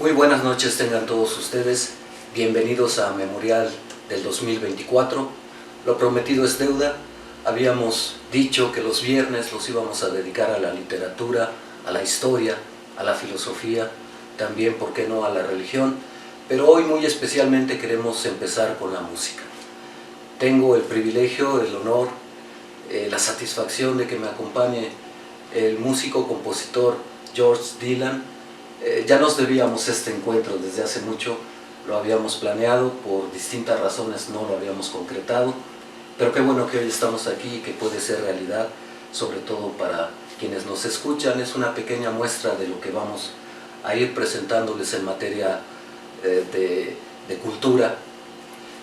Muy buenas noches tengan todos ustedes, bienvenidos a Memorial del 2024. Lo prometido es deuda. Habíamos dicho que los viernes los íbamos a dedicar a la literatura, a la historia, a la filosofía, también, ¿por qué no?, a la religión, pero hoy muy especialmente queremos empezar con la música. Tengo el privilegio, el honor, la satisfacción de que me acompañe el músico, compositor George Dylan. Ya nos debíamos este encuentro desde hace mucho, lo habíamos planeado, por distintas razones no lo habíamos concretado, pero qué bueno que hoy estamos aquí y que puede ser realidad, sobre todo para quienes nos escuchan. Es una pequeña muestra de lo que vamos a ir presentándoles en materia de cultura,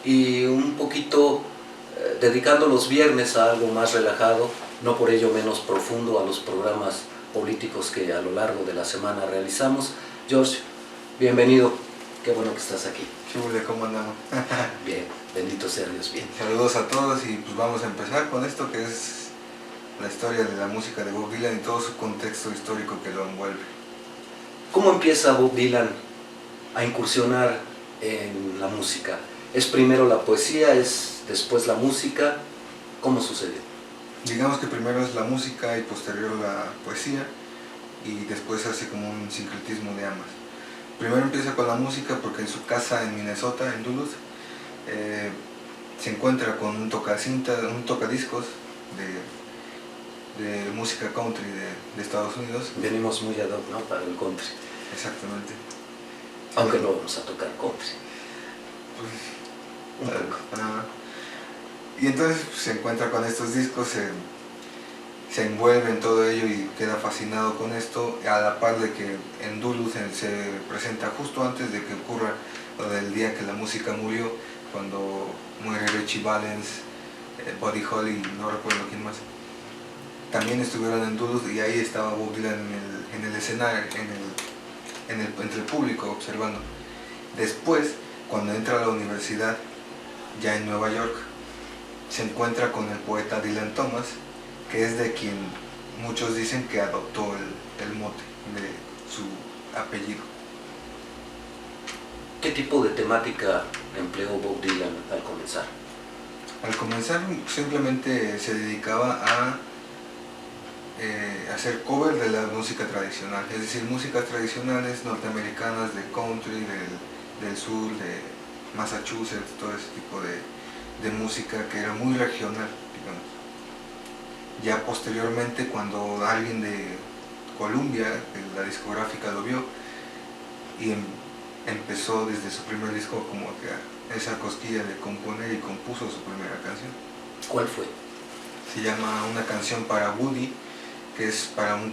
y un poquito dedicando los viernes a algo más relajado, no por ello menos profundo, a los programas políticos que a lo largo de la semana realizamos. George, bienvenido, qué bueno que estás aquí. ¿Cómo andamos? Bien, bendito sea Dios, bien. Saludos a todos y pues vamos a empezar con esto que es la historia de la música de Bob Dylan y todo su contexto histórico que lo envuelve. ¿Cómo empieza Bob Dylan a incursionar en la música? ¿Es primero la poesía, es después la música? ¿Cómo sucedió? Digamos que primero es la música y posterior la poesía, y después hace como un sincretismo de ambas. Primero empieza con la música porque en su casa en Minnesota, en Duluth, se encuentra con un tocadiscos de música country de Estados Unidos. Venimos muy ad hoc, ¿no?, para el country. Exactamente. Aunque no vamos a tocar country. Pues, y entonces se encuentra con estos discos, se envuelve en todo ello y queda fascinado con esto, a la par de que en Duluth se presenta justo antes de que ocurra lo del día que la música murió, cuando muere Ritchie Valens, Buddy Holly y no recuerdo quién más. También estuvieron en Duluth y ahí estaba Bob Dylan en el escenario, entre el público observando. Después, cuando entra a la universidad, ya en Nueva York, se encuentra con el poeta Dylan Thomas, que es de quien muchos dicen que adoptó el mote de su apellido. ¿Qué tipo de temática empleó Bob Dylan al comenzar? Al comenzar simplemente se dedicaba a hacer cover de la música tradicional, es decir, músicas tradicionales norteamericanas de country, del sur, de Massachusetts, todo ese tipo de música que era muy regional, digamos. Ya posteriormente, cuando alguien de Columbia, la discográfica, lo vio y empezó desde su primer disco como que esa cosquilla de componer, y compuso su primera canción. ¿Cuál fue? Se llama Una canción para Woody, que es para un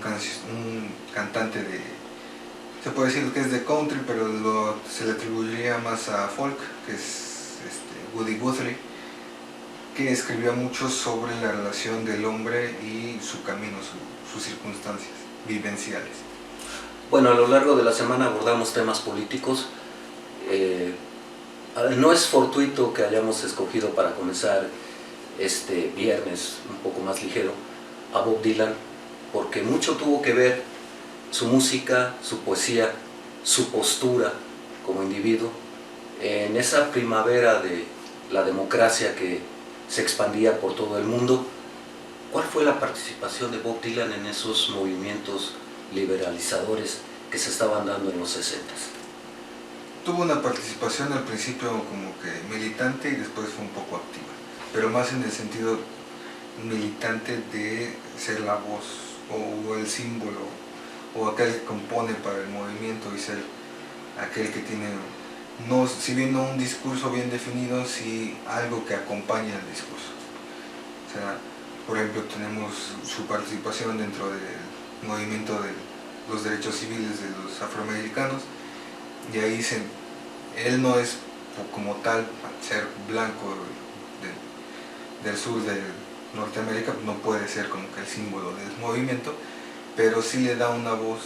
cantante se puede decir que es de country, pero se le atribuiría más a folk, que es Woody Guthrie, que escribía mucho sobre la relación del hombre y su camino, sus circunstancias vivenciales. Bueno, a lo largo de la semana abordamos temas políticos. No es fortuito que hayamos escogido para comenzar este viernes un poco más ligero a Bob Dylan, porque mucho tuvo que ver su música, su poesía, su postura como individuo en esa primavera de la democracia que se expandía por todo el mundo. ¿Cuál fue la participación de Bob Dylan en esos movimientos liberalizadores que se estaban dando en los 60s? Tuvo una participación al principio como que militante y después fue un poco activa, pero más en el sentido militante de ser la voz o el símbolo o aquel que compone para el movimiento, y ser aquel que tiene, no, si bien no un discurso bien definido, sí algo que acompaña el discurso. O sea, por ejemplo, tenemos su participación dentro del movimiento de los derechos civiles de los afroamericanos, y ahí él no es como tal, ser blanco del sur de Norteamérica, no puede ser como que el símbolo del movimiento, pero sí le da una voz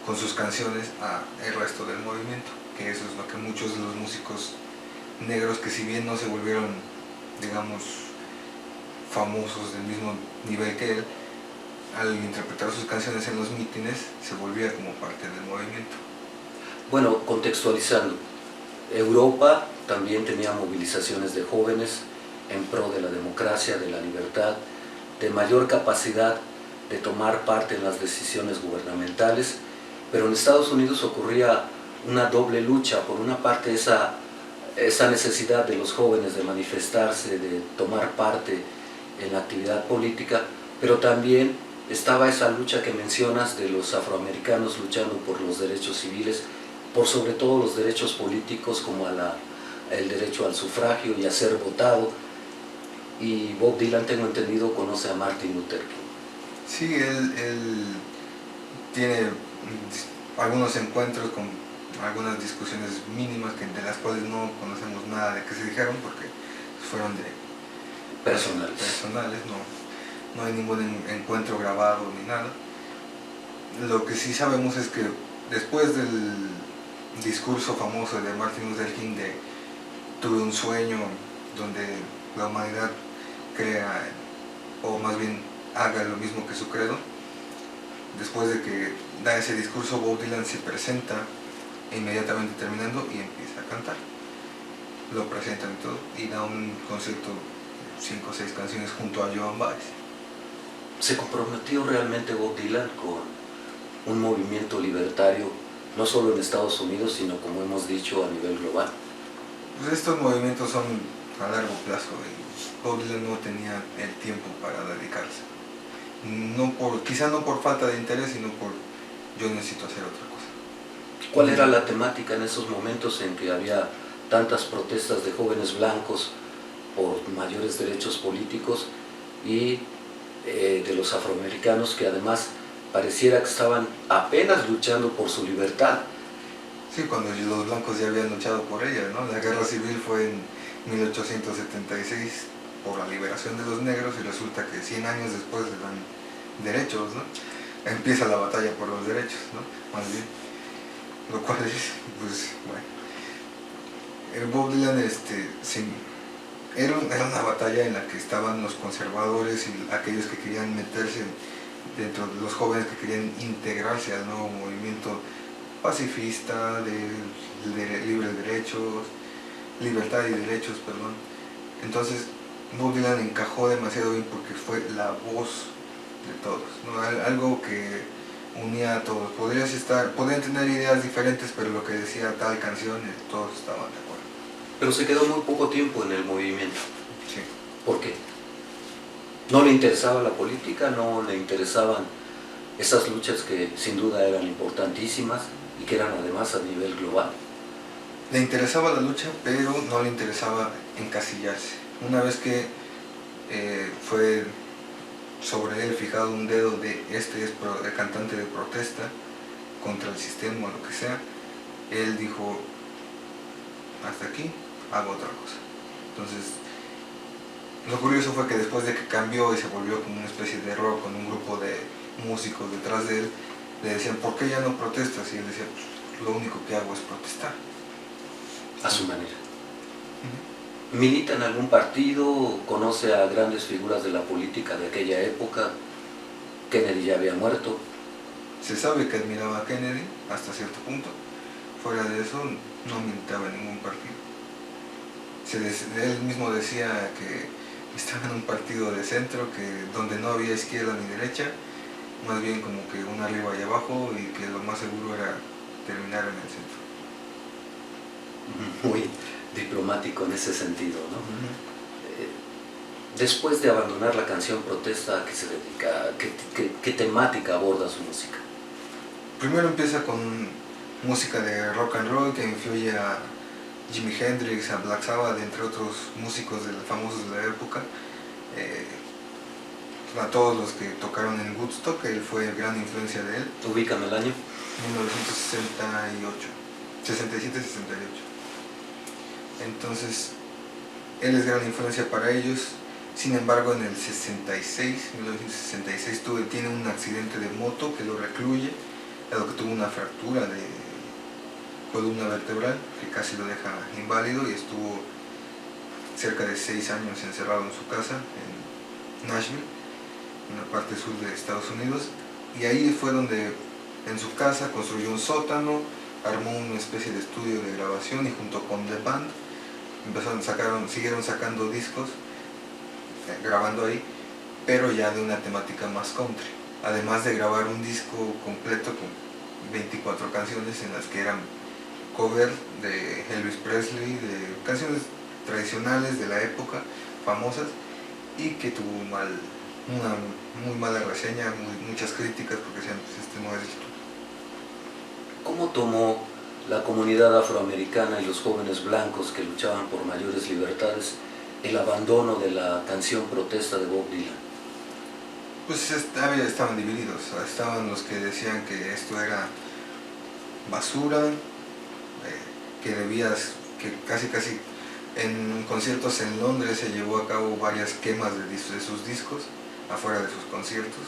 con sus canciones al resto del movimiento, que eso es lo que muchos de los músicos negros, que si bien no se volvieron, digamos, famosos del mismo nivel que él, al interpretar sus canciones en los mítines se volvía como parte del movimiento. Bueno, contextualizando, Europa también tenía movilizaciones de jóvenes en pro de la democracia, de la libertad, de mayor capacidad de tomar parte en las decisiones gubernamentales, pero en Estados Unidos ocurría una doble lucha. Por una parte, esa necesidad de los jóvenes de manifestarse, de tomar parte en la actividad política, pero también estaba esa lucha que mencionas de los afroamericanos luchando por los derechos civiles, por sobre todo los derechos políticos, como el derecho al sufragio y a ser votado. Y Bob Dylan, tengo entendido, conoce a Martin Luther King. Sí, él tiene algunos encuentros con algunas discusiones mínimas de las cuales no conocemos nada de qué se dijeron porque fueron personales, no hay ningún encuentro grabado ni nada. Lo que sí sabemos es que después del discurso famoso de Martin Luther King de tuve un sueño donde la humanidad crea, o más bien haga lo mismo que su credo, después de que da ese discurso, Bob Dylan se presenta inmediatamente terminando y empieza a cantar. Lo presentan y todo, y da un concierto, 5 o 6 canciones junto a Joan Baez. ¿Se comprometió realmente Bob Dylan con un movimiento libertario, no solo en Estados Unidos, sino, como hemos dicho, a nivel global? Pues estos movimientos son a largo plazo y Bob Dylan no tenía el tiempo para dedicarse. Quizá no por falta de interés, sino por yo necesito hacer otra cosa. ¿Cuál era la temática en esos momentos en que había tantas protestas de jóvenes blancos por mayores derechos políticos y de los afroamericanos que además pareciera que estaban apenas luchando por su libertad? Sí, cuando los blancos ya habían luchado por ella, ¿no? La guerra civil fue en 1876 por la liberación de los negros y resulta que 100 años después les dan derechos, ¿no? Empieza la batalla por los derechos, ¿no? Más bien. Lo cual es, pues, bueno. Bob Dylan, sí, era una batalla en la que estaban los conservadores y aquellos que querían meterse dentro de los jóvenes que querían integrarse al nuevo movimiento pacifista, de libres derechos, libertad y derechos, perdón. Entonces, Bob Dylan encajó demasiado bien porque fue la voz de todos, ¿no? Algo que unía a todos. Podrían tener ideas diferentes, pero lo que decía tal canción, todos estaban de acuerdo. Pero se quedó muy poco tiempo en el movimiento. Sí. ¿Por qué? ¿No le interesaba la política? ¿No le interesaban esas luchas que sin duda eran importantísimas y que eran además a nivel global? Le interesaba la lucha, pero no le interesaba encasillarse. Una vez que fue sobre él fijado un dedo de este es el cantante de protesta contra el sistema o lo que sea, él dijo, hasta aquí, hago otra cosa. Entonces, lo curioso fue que después de que cambió y se volvió como una especie de rock con un grupo de músicos detrás de él, le decían, ¿por qué ya no protestas? Y él decía, pues, lo único que hago es protestar. A su manera. ¿Milita en algún partido? ¿Conoce a grandes figuras de la política de aquella época? Kennedy ya había muerto. Se sabe que admiraba a Kennedy hasta cierto punto. Fuera de eso, no militaba en ningún partido. Él mismo decía que estaba en un partido de centro, donde no había izquierda ni derecha, más bien como que uno arriba y abajo, y que lo más seguro era terminar en el centro. Muy diplomático en ese sentido, ¿no? Después de abandonar la canción protesta, ¿a qué se dedica? ¿Qué temática aborda su música? Primero empieza con música de rock and roll que influye a Jimi Hendrix, a Black Sabbath, entre otros músicos famosos de la época. A todos los que tocaron en Woodstock, él fue gran influencia de él. Ubícame el año. 1968, 67-68. Entonces, él es gran influencia para ellos. Sin embargo, en el 1966 tiene un accidente de moto que lo recluye, dado que tuvo una fractura de columna vertebral que casi lo deja inválido, y estuvo cerca de 6 años encerrado en su casa en Nashville, en la parte sur de Estados Unidos. Y ahí fue donde en su casa construyó un sótano, armó una especie de estudio de grabación y junto con The Band siguieron sacando discos, grabando ahí, pero ya de una temática más country. Además de grabar un disco completo con 24 canciones en las que eran cover de Elvis Presley, de canciones tradicionales de la época, famosas, y que tuvo una muy mala reseña, muchas críticas porque decían, pues este no es esto. ¿Cómo tomó la comunidad afroamericana y los jóvenes blancos que luchaban por mayores libertades el abandono de la canción protesta de Bob Dylan? Pues estaban divididos, estaban los que decían que esto era basura, que casi en conciertos en Londres se llevó a cabo varias quemas de sus discos afuera de sus conciertos,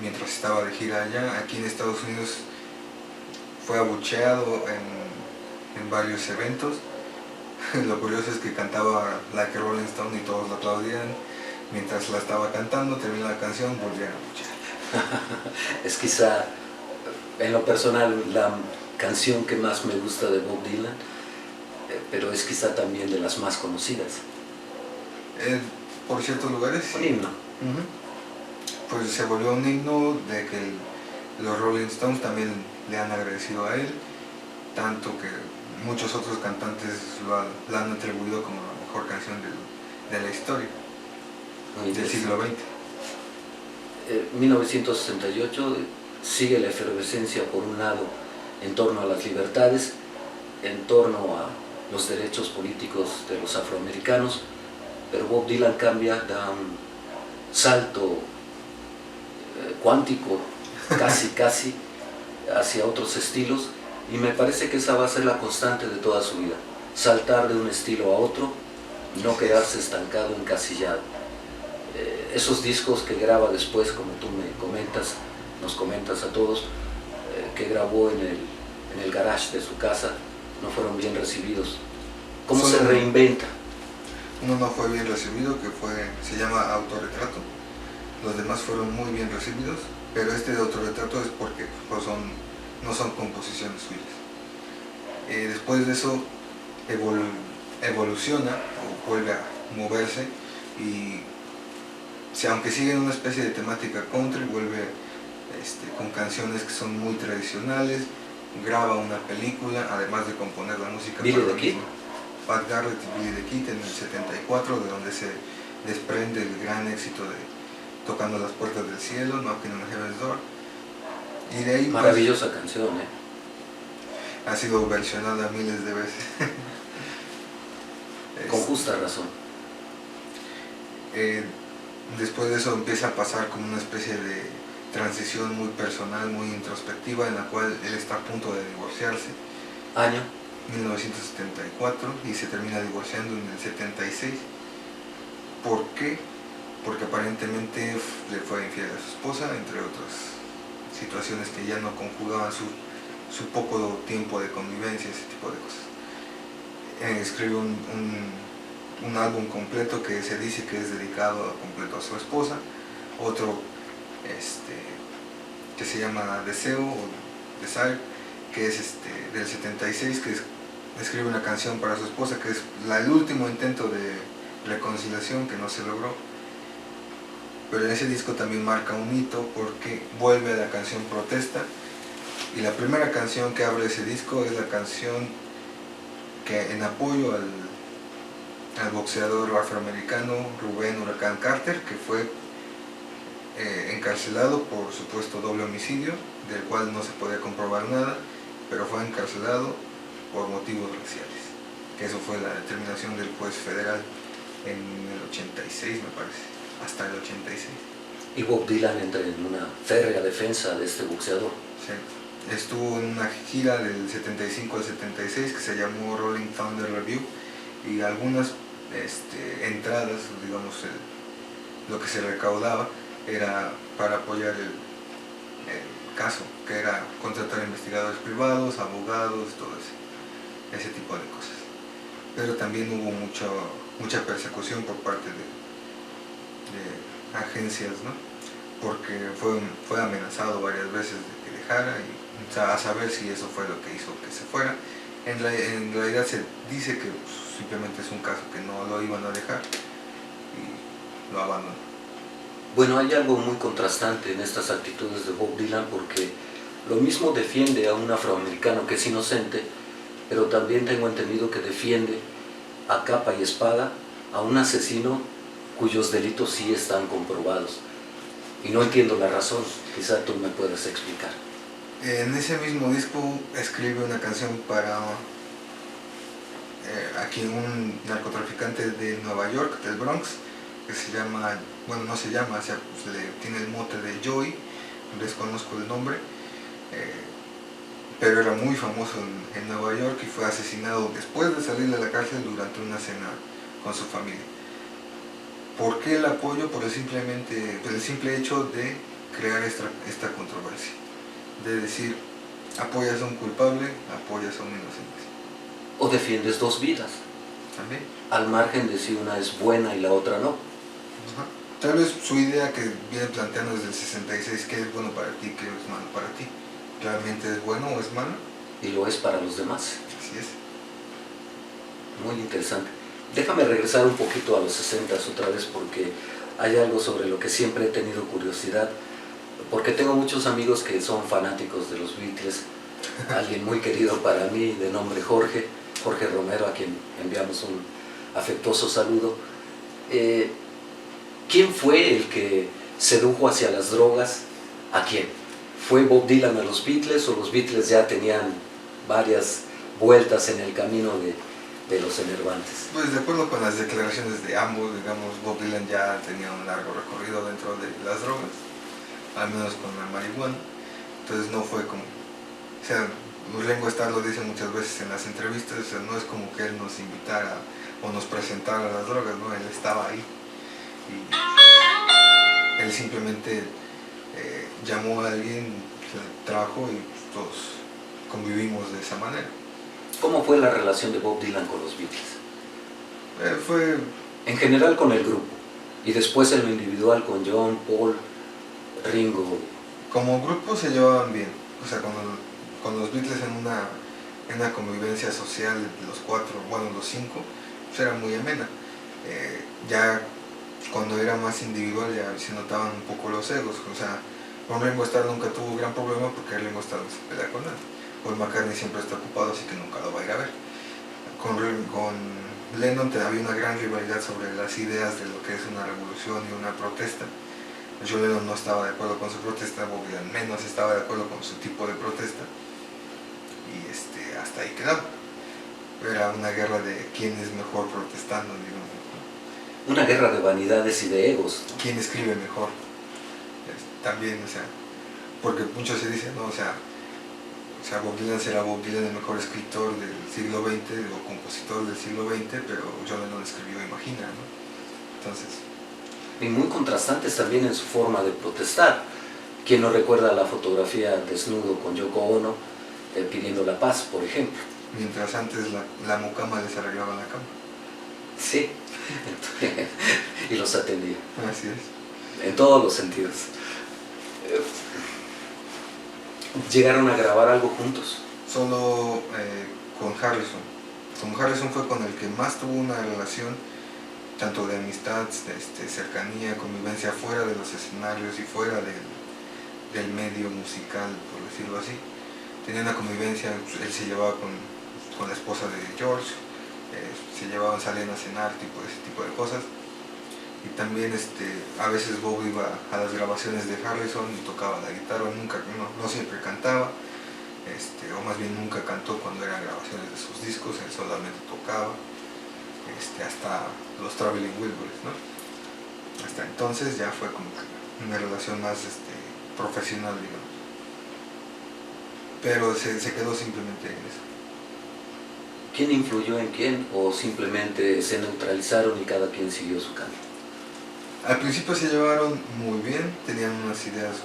mientras estaba de gira allá. Aquí en Estados Unidos fue abucheado en varios eventos. Lo curioso es que cantaba Like a Rolling Stone y todos lo aplaudían. Mientras la estaba cantando, terminó la canción, volvían a abuchear. Es quizá, en lo personal, la canción que más me gusta de Bob Dylan, pero es quizá también de las más conocidas. Por ciertos lugares, Un himno. Pues se volvió un himno de que los Rolling Stones también le han agradecido a él, tanto que muchos otros cantantes la han atribuido como la mejor canción de la historia del siglo XX. 1968 sigue la efervescencia, por un lado, en torno a las libertades, en torno a los derechos políticos de los afroamericanos, pero Bob Dylan cambia, da un salto cuántico, casi, hacia otros estilos, y me parece que esa va a ser la constante de toda su vida, saltar de un estilo a otro, no quedarse estancado, encasillado. Esos discos que graba después, como tú nos comentas a todos, que grabó en el garage de su casa, no fueron bien recibidos. ¿Cómo se reinventa? Uno no fue bien recibido, se llama Autorretrato. Los demás fueron muy bien recibidos, pero este de Autorretrato es porque no son composiciones suyas. Después de eso evoluciona o vuelve a moverse y aunque sigue en una especie de temática country, vuelve con canciones que son muy tradicionales, graba una película, además de componer la música. ¿Billy the Kid? Pat Garrett y Billy the Kid en el 74, de donde se desprende el gran éxito de Tocando las Puertas del Cielo, Knocking on Heaven's Door. Y de ahí, maravillosa canción, ha sido versionada miles de veces. Con justa razón. Después de eso empieza a pasar como una especie de transición muy personal, muy introspectiva, en la cual él está a punto de divorciarse. ¿Año? 1974, y se termina divorciando en el 76. ¿Por qué? Porque aparentemente le fue infiel a su esposa, entre otras situaciones que ya no conjugaban su poco tiempo de convivencia, ese tipo de cosas. Escribe un álbum completo que se dice que es dedicado completo a su esposa, otro que se llama Deseo o Desire, que es del 76, que escribe una canción para su esposa, que es el último intento de reconciliación que no se logró. Pero en ese disco también marca un hito porque vuelve a la canción Protesta, y la primera canción que abre ese disco es la canción que en apoyo al boxeador afroamericano Rubén Huracán Carter, que fue encarcelado por supuesto doble homicidio, del cual no se podía comprobar nada, pero fue encarcelado por motivos raciales, que eso fue la determinación del juez federal en el 86, me parece, hasta el 86. Y Bob Dylan entra en una férrea defensa de este boxeador. Sí. Estuvo en una gira del 75 al 76 que se llamó Rolling Thunder Review, y algunas entradas, digamos, lo que se recaudaba era para apoyar el caso, que era contratar investigadores privados, abogados, todo ese tipo de cosas. Pero también hubo mucha persecución por parte de agencias, ¿no? Porque fue amenazado varias veces de que dejara, y O sea, a saber si eso fue lo que hizo que se fuera. En realidad se dice que pues, simplemente es un caso que no lo iban a dejar y lo abandonó. Bueno, hay algo muy contrastante en estas actitudes de Bob Dylan, porque lo mismo defiende a un afroamericano que es inocente, pero también tengo entendido que defiende a capa y espada a un asesino cuyos delitos sí están comprobados. Y no entiendo la razón, quizá tú me puedas explicar. En ese mismo disco escribe una canción para aquí un narcotraficante de Nueva York, del Bronx, que se llama, bueno, no se llama, o sea, pues, tiene el mote de Joey, desconozco el nombre, pero era muy famoso en Nueva York y fue asesinado después de salir de la cárcel durante una cena con su familia. ¿Por qué el apoyo? Por el simple hecho de crear esta controversia, de decir, apoyas a un culpable, apoyas a un inocente. O defiendes dos vidas, ¿También? al margen de si una es buena y la otra no. Ajá. Tal vez su idea que viene planteando desde el 66, qué es bueno para ti, qué es malo para ti, ¿realmente es bueno o es malo? Y lo es para los demás. Así es. Muy interesante. Déjame regresar un poquito a los 60s otra vez, porque hay algo sobre lo que siempre he tenido curiosidad, porque tengo muchos amigos que son fanáticos de los Beatles. Alguien muy querido para mí de nombre Jorge Romero, a quien enviamos un afectuoso saludo. ¿Quién fue el que sedujo hacia las drogas? ¿A quién? ¿Fue Bob Dylan a los Beatles, o los Beatles ya tenían varias vueltas en el camino de los enervantes? Pues de acuerdo con las declaraciones de ambos, digamos, Bob Dylan ya tenía un largo recorrido dentro de las drogas, al menos con la marihuana, entonces no fue como, o sea, Ringo Starr lo dice muchas veces en las entrevistas, o sea, no es como que él nos invitara o nos presentara las drogas, ¿no? Él estaba ahí y él simplemente llamó a alguien, trajo y todos convivimos de esa manera. ¿Cómo fue la relación de Bob Dylan con los Beatles? Fue En general con el grupo, y después en lo individual con John, Paul, Ringo. como grupo se llevaban bien, o sea, con los Beatles en una convivencia social de los cuatro, bueno, los cinco, pues era muy amena. Ya cuando era más individual ya se notaban un poco los egos, o sea, con Ringo Starr nunca tuvo gran problema porque Ringo Starr no se pelea con nadie. Paul McCartney siempre está ocupado, así que nunca lo va a ir a ver. Con Lennon había una gran rivalidad sobre las ideas de lo que es una revolución y una protesta. John Lennon no estaba de acuerdo con su protesta, Bob Dylan menos estaba de acuerdo con su tipo de protesta, y hasta ahí quedaba. Era una guerra de quién es mejor protestando, digamos. Una guerra de vanidades y de egos, ¿no? ¿Quién escribe mejor? También, o sea, porque muchos se dicen, ¿no? O sea, Bob Dylan será Bob Dylan el mejor escritor del siglo XX o compositor del siglo XX, pero John Lennon escribió Imagina, ¿no? Entonces... Y muy contrastantes también en su forma de protestar. ¿Quién no recuerda la fotografía desnudo con Yoko Ono pidiendo la paz, por ejemplo? Mientras antes la mucama les arreglaba la cama. Sí, y los atendía. Así es. En todos los sentidos. ¿Llegaron a grabar algo juntos? Solo con Harrison. Con Harrison fue con el que más tuvo una relación, tanto de amistad, cercanía, convivencia fuera de los escenarios y fuera del medio musical, por decirlo así. Tenía una convivencia, él se llevaba con la esposa de George, salían a cenar, ese tipo de cosas. Y también a veces Bob iba a las grabaciones de Harrison y tocaba la guitarra, no siempre cantaba, o más bien nunca cantó cuando eran grabaciones de sus discos, él solamente tocaba, hasta los Traveling Wilburys, ¿no? Hasta entonces ya fue como que una relación más profesional, digamos. Pero se quedó simplemente en eso. ¿Quién influyó en quién, o simplemente se neutralizaron y cada quien siguió su camino? Al principio se llevaron muy bien, tenían unas ideas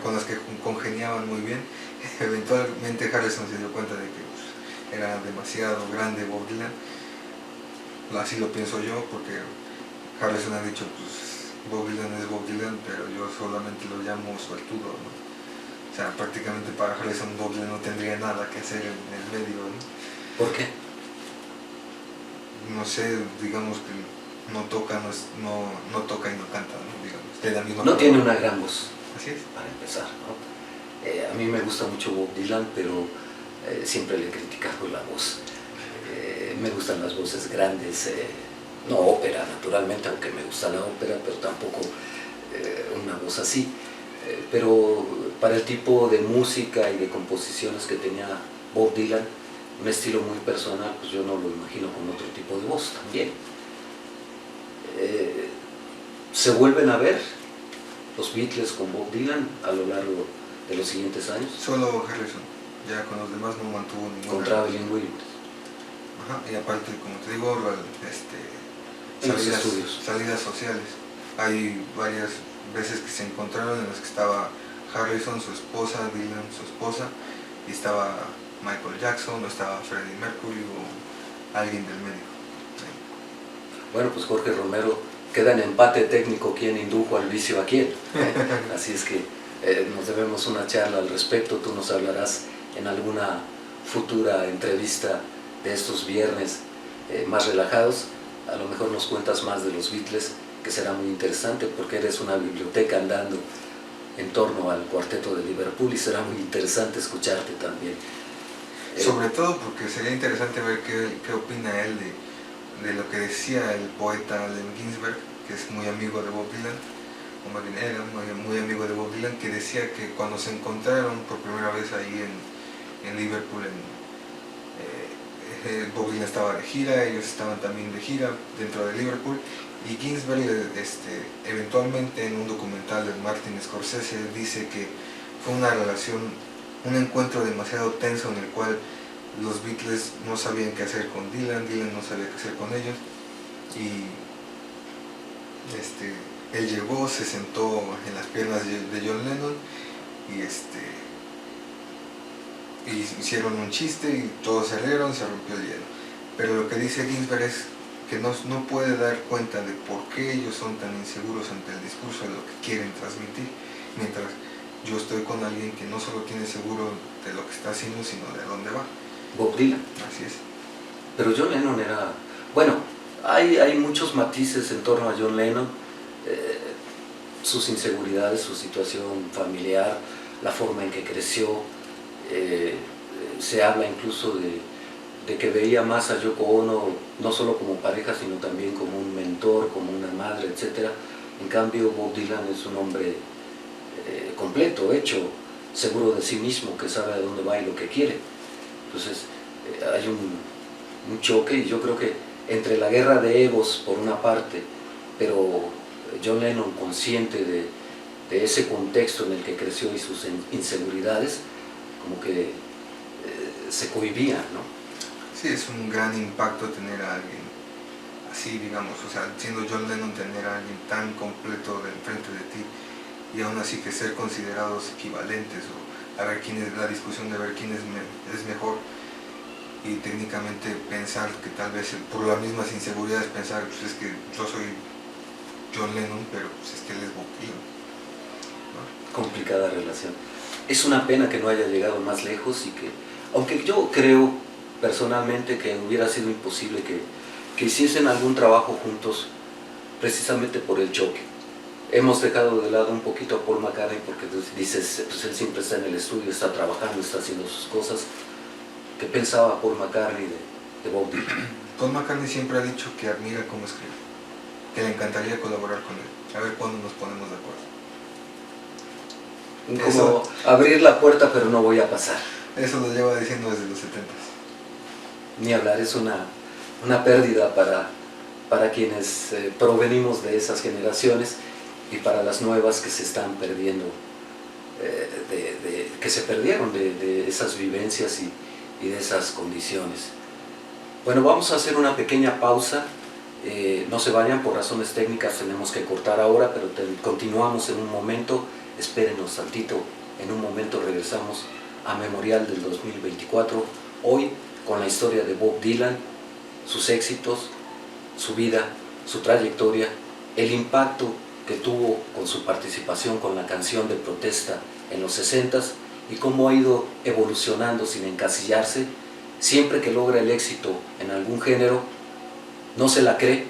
con las que congeniaban muy bien. Eventualmente Harrison se dio cuenta de que era demasiado grande Bob Dylan. Así lo pienso yo, porque Harrison ha dicho, pues Bob Dylan es Bob Dylan, pero yo solamente lo llamo suertudo, ¿no? O sea, prácticamente para Harrison Bob Dylan no tendría nada que hacer en el medio, ¿no? ¿Por qué? No sé, digamos que no toca, no toca y no canta, ¿no? Digamos, de la misma No forma. tiene una gran voz, Así es. para empezar, ¿no? A mí me gusta mucho Bob Dylan, pero siempre le he criticado la voz. Me gustan las voces grandes, no ópera naturalmente, aunque me gusta la ópera, pero tampoco una voz así. Pero para el tipo de música y de composiciones que tenía Bob Dylan, un estilo muy personal, pues yo no lo imagino con otro tipo de voz también. Se vuelven a ver los Beatles con Bob Dylan a lo largo de los siguientes años. Solo Harrison, ya con los demás no mantuvo ninguna. Con Traveling Wilburys. Ajá, y aparte, como te digo, En los estudios. salidas sociales. Hay varias veces que se encontraron en las que estaba Harrison, su esposa, Dylan, su esposa, y estaba Michael Jackson, o estaba Freddie Mercury, o alguien del medio. Bueno, pues Jorge Romero queda en empate técnico quién indujo al vicio a quién. Así es que nos debemos una charla al respecto. Tú nos hablarás en alguna futura entrevista de estos viernes más relajados. A lo mejor nos cuentas más de los Beatles, que será muy interesante porque eres una biblioteca andando en torno al cuarteto de Liverpool y será muy interesante escucharte también. Sobre todo porque sería interesante ver qué opina él de lo que decía el poeta Allen Ginsberg, que es muy amigo de Bob Dylan, o más bien era muy amigo de Bob Dylan, que decía que cuando se encontraron por primera vez ahí en Liverpool, Bob Dylan estaba de gira, ellos estaban también de gira dentro de Liverpool, y Ginsberg eventualmente en un documental de Martin Scorsese dice que fue una relación, un encuentro demasiado tenso en el cual los Beatles no sabían qué hacer con Dylan, Dylan no sabía qué hacer con ellos, y él llegó, se sentó en las piernas de John Lennon y hicieron un chiste y todos se rieron, se rompió el hielo. Pero lo que dice Ginsberg es que no puede dar cuenta de por qué ellos son tan inseguros ante el discurso de lo que quieren transmitir, mientras yo estoy con alguien que no solo tiene seguro de lo que está haciendo, sino de dónde va. Bob Dylan. Así es. Pero John Lennon era... Bueno, hay muchos matices en torno a John Lennon, sus inseguridades, su situación familiar, la forma en que creció. Se habla incluso de que veía más a Yoko Ono no solo como pareja, sino también como un mentor, como una madre, etc. En cambio, Bob Dylan es un hombre completo, hecho, seguro de sí mismo, que sabe a dónde va y lo que quiere. Entonces, hay un choque, y yo creo que entre la guerra de egos, por una parte, pero John Lennon consciente de ese contexto en el que creció y sus inseguridades, como que se cohibía, ¿no? Sí, es un gran impacto tener a alguien así, digamos, o sea, siendo John Lennon, tener a alguien tan completo frente de ti, y aún así que ser considerados equivalentes, o a ver quién es, la discusión de ver quién es mejor, y técnicamente pensar que tal vez por las mismas inseguridades pensar, pues es que yo soy John Lennon, pero pues es que él es Bob Dylan, ¿no? Complicada relación. Es una pena que no haya llegado más lejos, y que, aunque yo creo personalmente que hubiera sido imposible que hiciesen algún trabajo juntos, precisamente por el choque. Hemos dejado de lado un poquito a Paul McCartney porque dices, pues él siempre está en el estudio, está trabajando, está haciendo sus cosas. ¿Qué pensaba Paul McCartney de Bob Dylan? Paul McCartney siempre ha dicho que admira cómo escribe, que le encantaría colaborar con él, a ver cuándo nos ponemos de acuerdo. Como abrir la puerta pero no voy a pasar. Eso lo lleva diciendo desde los 70s. Ni hablar, es una pérdida para quienes provenimos de esas generaciones, y para las nuevas que se están perdiendo, que se perdieron de esas vivencias y de esas condiciones. Bueno, vamos a hacer una pequeña pausa. No se vayan, por razones técnicas tenemos que cortar ahora, pero continuamos en un momento. Espérenos tantito, en un momento regresamos a Memorial del 2024, hoy con la historia de Bob Dylan, sus éxitos, su vida, su trayectoria, el impacto que tuvo con su participación con la canción de protesta en los 60s, y cómo ha ido evolucionando sin encasillarse. Siempre que logra el éxito en algún género, no se la cree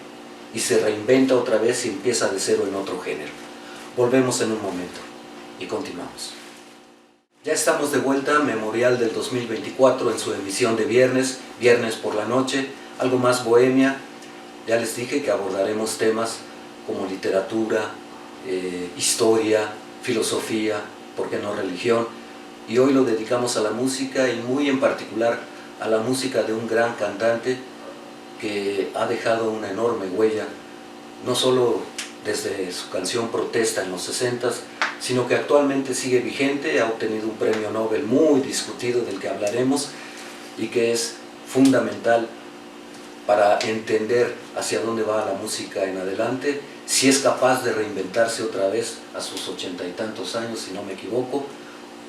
y se reinventa otra vez y empieza de cero en otro género. Volvemos en un momento y continuamos. Ya estamos de vuelta, Memorial del 2024 en su emisión de viernes por la noche, algo más bohemia. Ya les dije que abordaremos temas como literatura, historia, filosofía, ¿por qué no religión? Y hoy lo dedicamos a la música y muy en particular a la música de un gran cantante que ha dejado una enorme huella, no solo desde su canción Protesta en los 60s, sino que actualmente sigue vigente, ha obtenido un premio Nobel muy discutido del que hablaremos y que es fundamental para entender hacia dónde va la música en adelante, si es capaz de reinventarse otra vez a sus 80 y tantos años, si no me equivoco,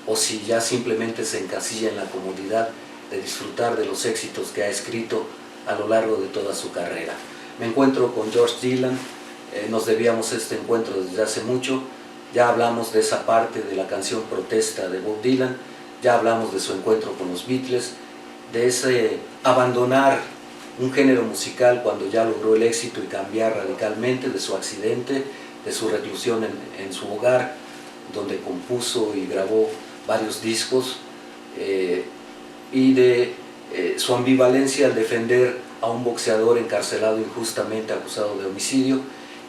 o si ya simplemente se encasilla en la comodidad de disfrutar de los éxitos que ha escrito a lo largo de toda su carrera. Me encuentro con George Dylan, nos debíamos este encuentro desde hace mucho, ya hablamos de esa parte de la canción Protesta de Bob Dylan, ya hablamos de su encuentro con los Beatles, de ese abandonar un género musical cuando ya logró el éxito y cambiar radicalmente, de su accidente, de su reclusión en su hogar, donde compuso y grabó varios discos, y de su ambivalencia al defender a un boxeador encarcelado injustamente acusado de homicidio,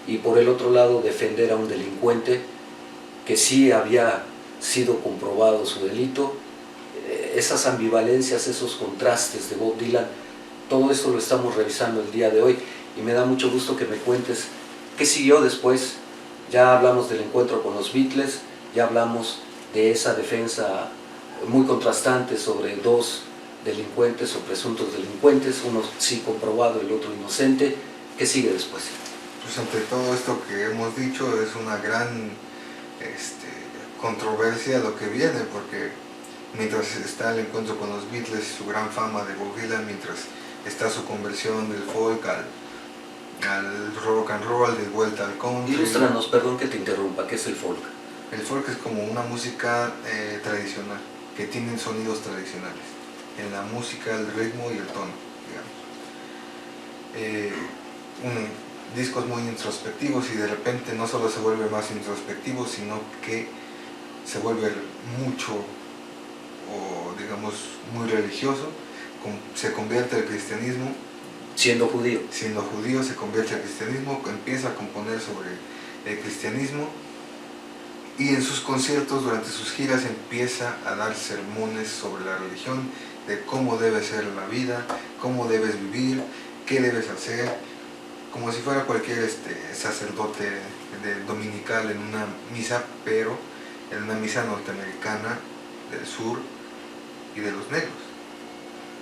y por el otro lado defender a un delincuente que sí había sido comprobado su delito. Esas ambivalencias, esos contrastes de Bob Dylan, todo esto lo estamos revisando el día de hoy y me da mucho gusto que me cuentes qué siguió después. Ya hablamos del encuentro con los Beatles, ya hablamos de esa defensa muy contrastante sobre dos delincuentes o presuntos delincuentes, uno sí comprobado, el otro inocente. ¿Qué sigue después? Pues ante todo esto que hemos dicho es una gran controversia lo que viene, porque mientras está el encuentro con los Beatles y su gran fama de Bob Dylan, mientras está su conversión del folk al rock and roll, de vuelta al country. Ilústranos, perdón que te interrumpa, ¿qué es el folk? El folk es como una música tradicional, que tiene sonidos tradicionales, en la música, el ritmo y el tono, digamos. Discos muy introspectivos y de repente no solo se vuelve más introspectivo, sino que se vuelve mucho, o digamos, muy religioso, se convierte al cristianismo. Siendo judío, se convierte al cristianismo, empieza a componer sobre el cristianismo y en sus conciertos, durante sus giras, empieza a dar sermones sobre la religión, de cómo debe ser la vida, cómo debes vivir, qué debes hacer, como si fuera cualquier sacerdote dominical en una misa, pero en una misa norteamericana del sur y de los negros.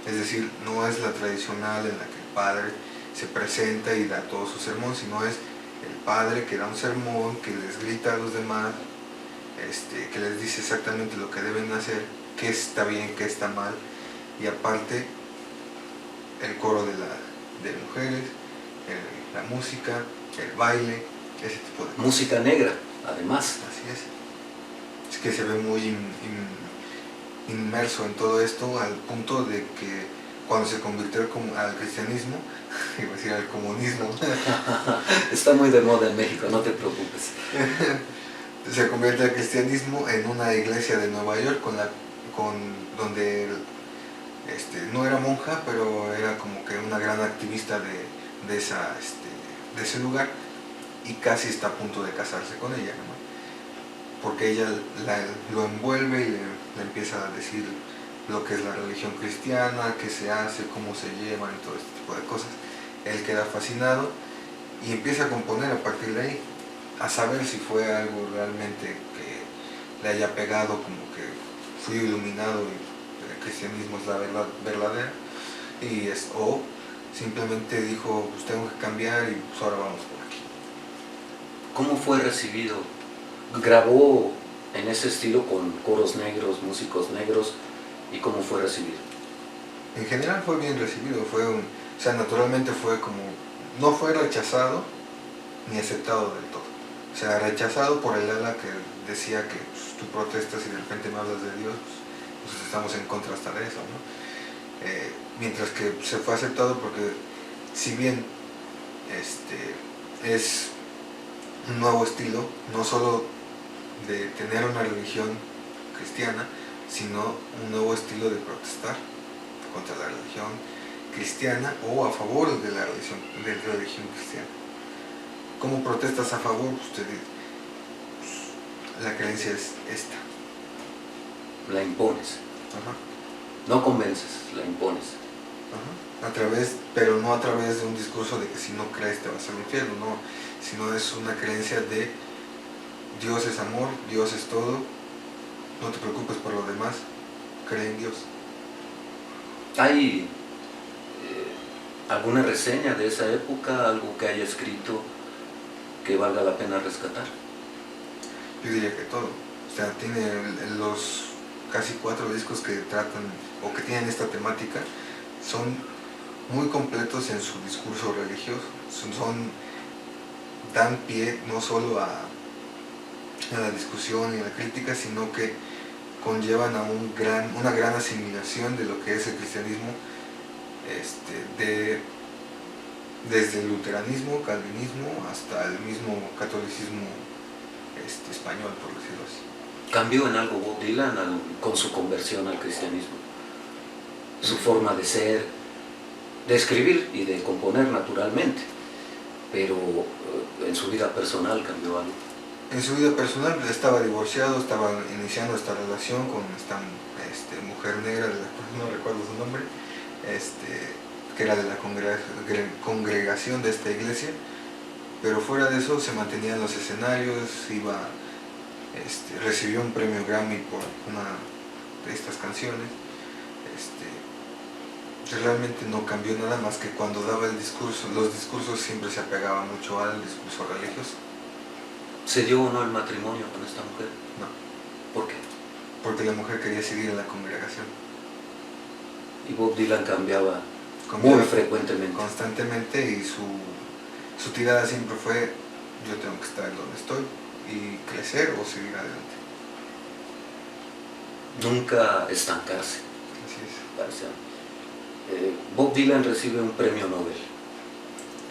Es decir, no es la tradicional en la que el padre se presenta y da todo su sermón, sino es el padre que da un sermón, que les grita a los demás, que les dice exactamente lo que deben hacer, qué está bien, qué está mal, y aparte el coro de mujeres, la música, el baile, ese tipo de cosas. Música negra, además. Así es. Es que se ve muy inmerso en todo esto, al punto de que cuando se convirtió al cristianismo, iba a decir al comunismo. Está muy de moda en México, no te preocupes. Se convierte al cristianismo en una iglesia de Nueva York, donde no era monja, pero era como que una gran activista de ese lugar, y casi está a punto de casarse con ella, ¿no? Porque ella lo envuelve y le empieza a decir lo que es la religión cristiana, qué se hace, cómo se llevan y todo este tipo de cosas. Él queda fascinado y empieza a componer a partir de ahí, a saber si fue algo realmente que le haya pegado, como que fui iluminado y el cristianismo es la verdad verdadera, o simplemente dijo, pues tengo que cambiar y pues ahora vamos por aquí. ¿Cómo fue recibido? Grabó en ese estilo con coros negros, músicos negros, ¿y cómo fue recibido? En general fue bien recibido, naturalmente fue como, no fue rechazado ni aceptado del todo. O sea, rechazado por el ala que decía que pues, tú protestas y de repente me hablas de Dios, pues estamos en contra hasta de eso, ¿no? Mientras que se fue aceptado porque si bien es un nuevo estilo, no solo de tener una religión cristiana, sino un nuevo estilo de protestar contra la religión cristiana o a favor de la religión cristiana. ¿Cómo protestas a favor? Usted dice, pues, la creencia es esta. La impones. Ajá. No convences, la impones. Ajá. Pero no a través de un discurso de que si no crees te vas al infierno, no, sino es una creencia de Dios es amor, Dios es todo, no te preocupes por lo demás, cree en Dios. ¿Hay alguna reseña de esa época, algo que haya escrito que valga la pena rescatar? Yo diría que todo. O sea, tiene los casi 4 discos que tratan o que tienen esta temática, son muy completos en su discurso religioso. Dan pie no solo a la discusión y a la crítica, sino que conllevan a una gran asimilación de lo que es el cristianismo, desde el luteranismo, calvinismo, hasta el mismo catolicismo español, por decirlo así. ¿Cambió en algo Bob Dylan con su conversión al cristianismo? Su forma de ser, de escribir y de componer naturalmente, pero en su vida personal cambió algo. En su vida personal estaba divorciado, estaba iniciando esta relación con esta mujer negra, de la cual no recuerdo su nombre, que era de la congregación de esta iglesia, pero fuera de eso se mantenía en los escenarios, recibió un premio Grammy por una de estas canciones. Realmente no cambió nada más que cuando daba el discurso, los discursos siempre se apegaban mucho al discurso religioso. ¿Se dio o no el matrimonio con esta mujer? No. ¿Por qué? Porque la mujer quería seguir en la congregación. Y Bob Dylan cambiaba muy frecuentemente. Constantemente, y su tirada siempre fue: yo tengo que estar donde estoy y crecer o seguir adelante. Nunca estancarse. Así es. Parece. Bob Dylan recibe un premio Nobel,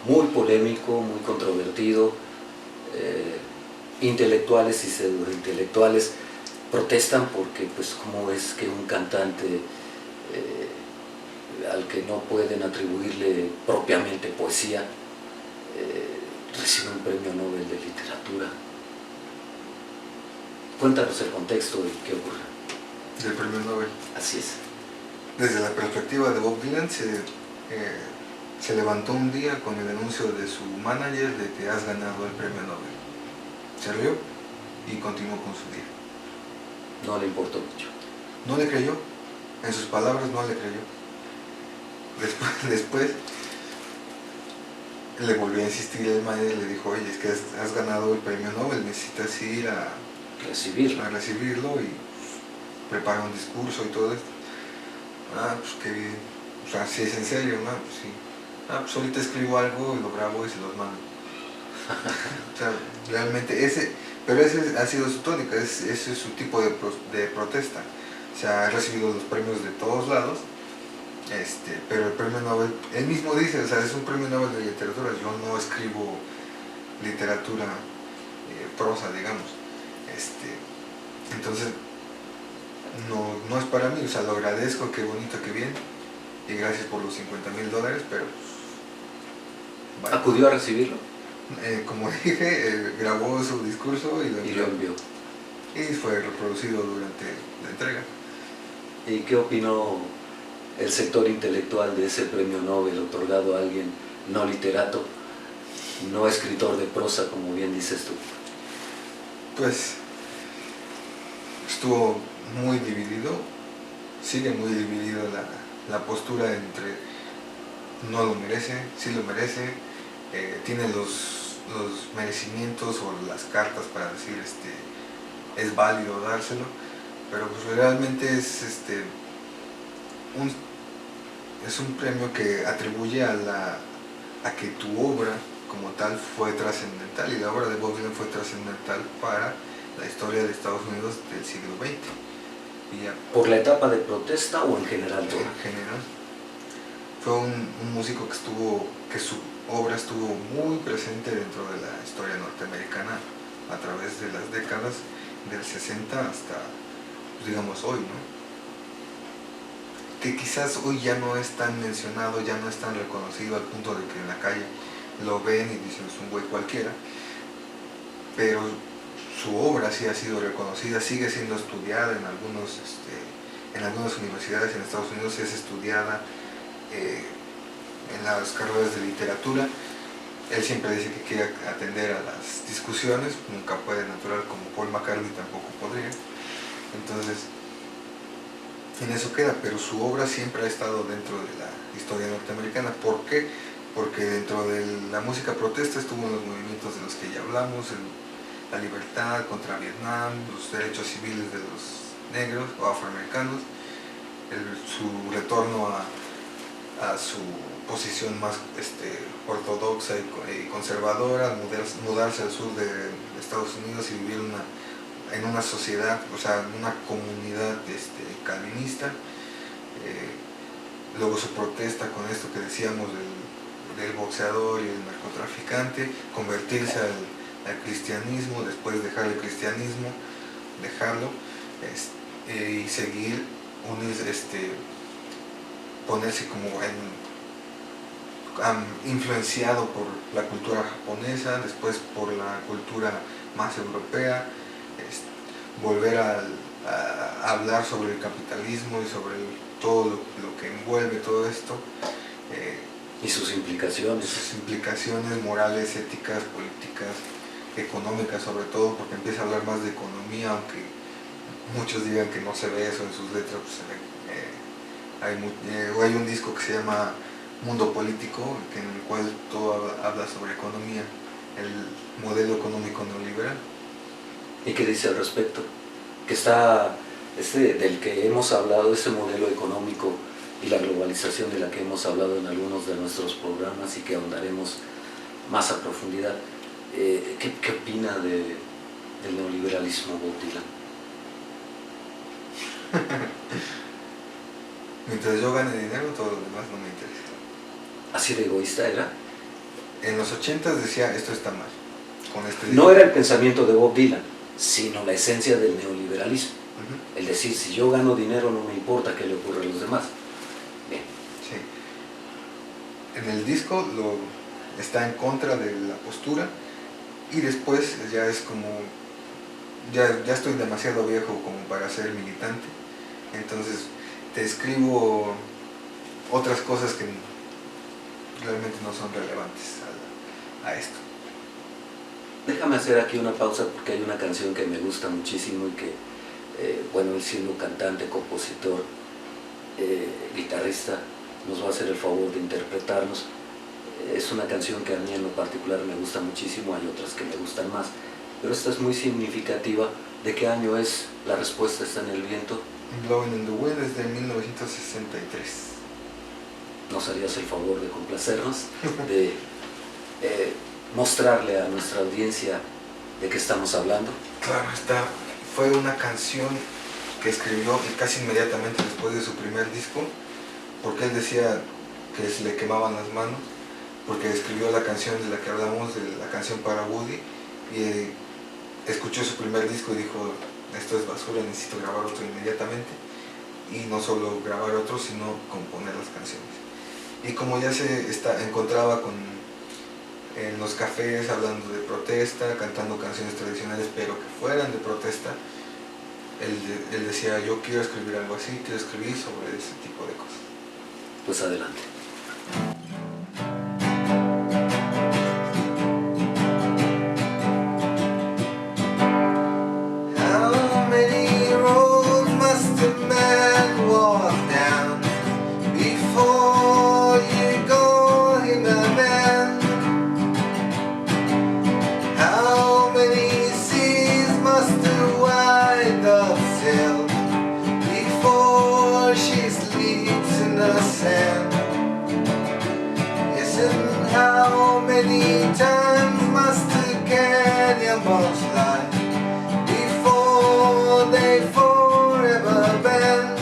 muy polémico, muy controvertido. Intelectuales y pseudointelectuales protestan porque, pues, cómo es que un cantante al que no pueden atribuirle propiamente poesía recibe un premio Nobel de literatura. Cuéntanos el contexto y qué ocurre. Del premio Nobel. Así es. Desde la perspectiva de Bob Dylan, se levantó un día con el anuncio de su manager de que has ganado el premio Nobel. Se rió y continuó con su día. No le importó mucho. No le creyó, en sus palabras no le creyó. Después le volvió a insistir el manager, le dijo: oye, es que has ganado el premio Nobel, necesitas ir a recibirlo y prepara un discurso y todo esto. Pues qué bien. O sea, si es en serio, ¿no? Pues sí. Pues ahorita escribo algo y lo grabo y se los mando. O sea, realmente pero ese ha sido su tónica, ese es su tipo de protesta. O sea, ha recibido los premios de todos lados, pero el premio Nobel, él mismo dice, o sea, es un premio Nobel de literatura, yo no escribo literatura prosa, digamos. Entonces, no es para mí, o sea, lo agradezco, qué bonito, qué bien, y gracias por los $50,000, pero vale. ¿Acudió a recibirlo? Como dije, grabó su discurso y lo envió. Y fue reproducido durante la entrega. ¿Y qué opinó el sector intelectual de ese premio Nobel otorgado a alguien no literato, no escritor de prosa, como bien dices tú? Pues estuvo muy dividido, sigue muy dividido la postura entre no lo merece, sí lo merece, tiene los merecimientos o las cartas para decir es válido dárselo, pero pues realmente es un premio que atribuye a que tu obra como tal fue trascendental, y la obra de Bob Dylan fue trascendental para la historia de Estados Unidos del siglo XX. ¿Por la etapa de protesta o en general? En general. Fue un músico que su obra estuvo muy presente dentro de la historia norteamericana a través de las décadas del 60 hasta, pues, digamos, hoy, ¿no? Que quizás hoy ya no es tan mencionado, ya no es tan reconocido al punto de que en la calle lo ven y dicen es un güey cualquiera, pero su obra sí ha sido reconocida, sigue siendo estudiada en algunas universidades en Estados Unidos, es estudiada en las carreras de literatura. Él siempre dice que quiere atender a las discusiones, nunca puede, natural, como Paul McCartney tampoco podría. Entonces, en eso queda, pero su obra siempre ha estado dentro de la historia norteamericana. ¿Por qué? Porque dentro de la música protesta estuvo en los movimientos de los que ya hablamos, la libertad contra Vietnam, los derechos civiles de los negros o afroamericanos, su retorno a su posición más ortodoxa y conservadora, mudarse al sur de Estados Unidos y vivir en una sociedad, o sea, en una comunidad calvinista. Luego su protesta con esto que decíamos del boxeador y el narcotraficante, convertirse al cristianismo, después dejar el cristianismo, y seguir, ponerse como influenciado por la cultura japonesa, después por la cultura más europea, volver a hablar sobre el capitalismo y sobre todo lo que envuelve todo esto. Y sus implicaciones. Sus implicaciones morales, éticas, políticas, económicas sobre todo, porque empieza a hablar más de economía, aunque muchos digan que no se ve eso en sus letras. Hay un disco que se llama Mundo Político, en el cual todo habla sobre economía, el modelo económico neoliberal. ¿Y qué dice al respecto? Que está del que hemos hablado, ese modelo económico y la globalización de la que hemos hablado en algunos de nuestros programas y que ahondaremos más a profundidad. ¿Qué opina del neoliberalismo, Bob Dylan? Mientras yo gane dinero, todo lo demás no me interesa. ¿Así de egoísta era? En los 80s decía, esto está mal. No era el pensamiento de Bob Dylan, sino la esencia del neoliberalismo. El decir, si yo gano dinero no me importa qué le ocurra a los demás. Bien. Sí. En el disco está en contra de la postura, y después ya es como, ya estoy demasiado viejo como para ser militante, entonces te escribo otras cosas que realmente no son relevantes a esto. Déjame hacer aquí una pausa porque hay una canción que me gusta muchísimo y que, él siendo cantante, compositor, guitarrista, nos va a hacer el favor de interpretarnos. Es una canción que a mí en lo particular me gusta muchísimo, hay otras que me gustan más, pero esta es muy significativa. ¿De qué año es? La respuesta está en el viento. Blowing in the Wind es de 1963. ¿Nos harías el favor de complacernos? De mostrarle a nuestra audiencia de qué estamos hablando. Claro, fue una canción que escribió casi inmediatamente después de su primer disco, porque él decía que se le quemaban las manos, porque escribió la canción de la que hablamos, de la canción para Woody, y escuchó su primer disco y dijo, esto es basura, necesito grabar otro inmediatamente, y no solo grabar otro, sino componer las canciones. Y como ya se encontraba en los cafés hablando de protesta, cantando canciones tradicionales pero que fueran de protesta, él decía, yo quiero escribir algo así, quiero escribir sobre ese tipo de cosas. Pues adelante. times must Kenya must lie before they forever bend?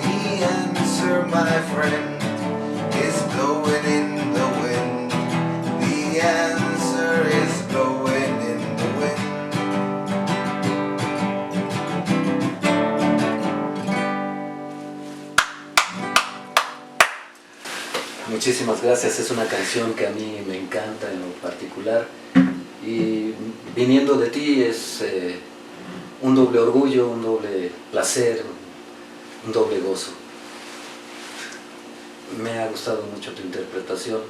The answer, my friend, is blowing in the wind. The answer is blowing in the wind. Muchísimas gracias, es una canción que a mí me encanta en lo particular y viniendo de ti es un doble orgullo, un doble placer, un doble gozo. Me ha gustado mucho tu interpretación.